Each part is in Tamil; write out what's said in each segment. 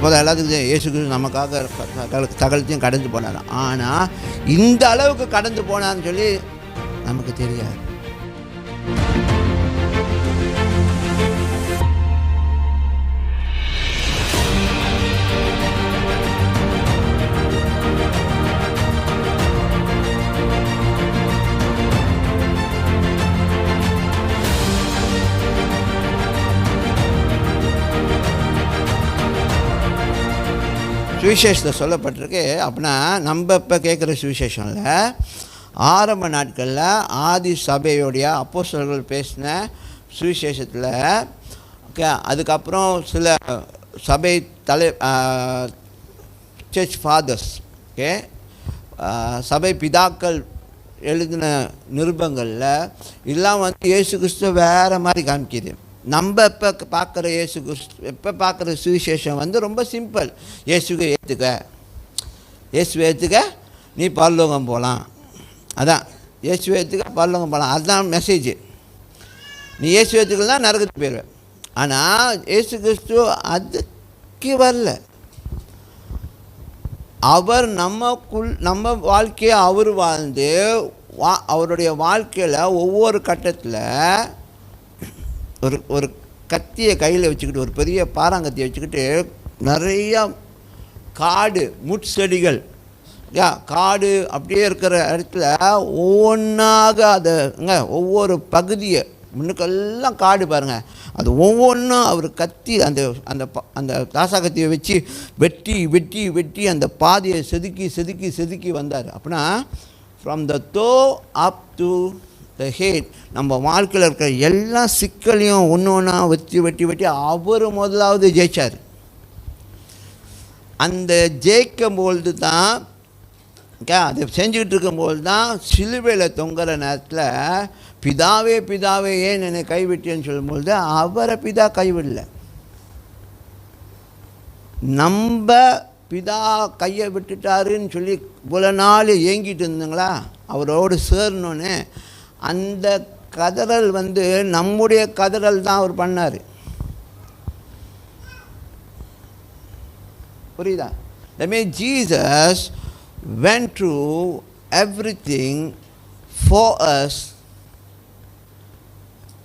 எப்போதும் எல்லாத்துக்கும் இயேசு கிறிஸ்து நமக்காக சகலத்தையும் கடந்து போனார். ஆனால் இந்த அளவுக்கு கடந்து போனான்னு சொல்லி நமக்கு தெரியாது. சுவிசேஷத்தில் சொல்லப்பட்டிருக்கு. அப்படின்னா நம்ம இப்போ கேட்குற சுவிசேஷனில் ஆரம்ப நாட்களில் ஆதி சபையோடைய அப்போஸ்தலர்கள் பேசின சுவிசேஷத்தில் ஓகே, அதுக்கப்புறம் சில சபை சர்ச் ஃபாதர்ஸ் ஓகே, சபை பிதாக்கள் எழுதின நிருபங்களில் இதெல்லாம் இயேசு கிறிஸ்துவ வேறு மாதிரி காமிக்கிது. நம்ம இப்போ பார்க்குற பார்க்குற சுவிசேஷம் ரொம்ப சிம்பிள். இயேசுவை ஏற்றுக்க நீ பரலோகம் போகலாம். அதான் இயேசுவை ஏற்றுக்க பரலோகம் போகலாம், அதுதான் மெசேஜ். நீ இயேசு ஏற்றுக்கலாம் நரகத்துக்கு போயிடுவேன். ஆனால் இயேசு கிறிஸ்து அதுக்கு வரல. அவர் நம்ம வாழ்க்கையை அவர் வாழ்ந்து அவருடைய வாழ்க்கையில் ஒவ்வொரு கட்டத்தில் ஒரு கத்தியை கையில் வச்சுக்கிட்டு, ஒரு பெரிய பாறாங்கத்தியை வச்சுக்கிட்டு, நிறையா காடு முட்செடிகள் காடு அப்படியே இருக்கிற இடத்துல ஒவ்வொன்றாக ஒவ்வொரு பகுதியை முன்னுக்கெல்லாம் காடு பாருங்கள், அது ஒவ்வொன்றும் அவர் கத்தி அந்த அந்த அந்த தாசா கத்தியை வச்சு வெட்டி வெட்டி வெட்டி அந்த பாதையை செதுக்கி வந்தார். அப்படின்னா from the toe up to the head நம்ம வாழ்க்கையில் இருக்கிற எல்லா சிக்கலையும் ஒன்றா வெட்டி அவர் முதலாவது ஜெயிச்சார். அந்த ஜெயிக்கும்பொழுது தான் அதை செஞ்சுக்கிட்டு இருக்கும்போது தான் சிலுவையில் தொங்குற நேரத்தில் பிதாவே ஏன் என்னை கைவிட்டேன்னு சொல்லும்பொழுது அவரை பிதா கைவிடல. நம்ம பிதா கையை விட்டுட்டாருன்னு சொல்லி இவ்வளோ நாள் ஏங்கிட்டு இருந்தீங்களா, அவரோடு சேரணுன்னு அந்த கதறல் நம்முடைய கதறல் தான் அவர் பண்ணார். புரியுதா? That means Jesus went through everything for us.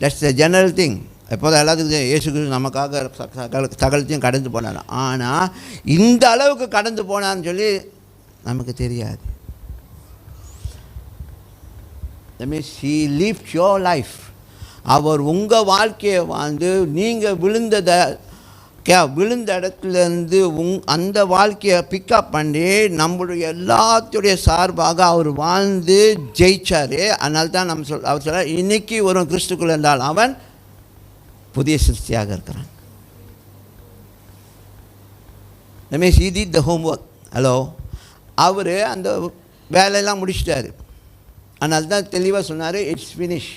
That's the general thing. எப்போதும் எல்லாத்துக்கும் இயேசு கிறிஸ்து நமக்காக சகலத்தையும் கடந்து போனார். ஆனால் இந்த அளவுக்கு கடந்து போனான்னு சொல்லி நமக்கு தெரியாது. That means he lived your life. அவர் உங்கள் வாழ்க்கையை வாழ்ந்து நீங்கள் விழுந்த இடத்துலேருந்து அந்த வாழ்க்கையை பிக்கப் பண்ணி நம்மளுடைய எல்லாத்துடைய சார்பாக அவர் வாழ்ந்து ஜெயிச்சார். அதனால தான் அவர் சொல்ல இன்னைக்கு ஒரு கிறிஸ்துக்குள்ள இருந்தால் அவன் புதிய சிருஷ்டியாக இருக்கிறான். That means he did the homework. Hello, அவர் அந்த வேலையெல்லாம் முடிச்சிட்டாரு. அதனால தான் தெளிவாக சொன்னார், இட்ஸ் ஃபினிஷ்.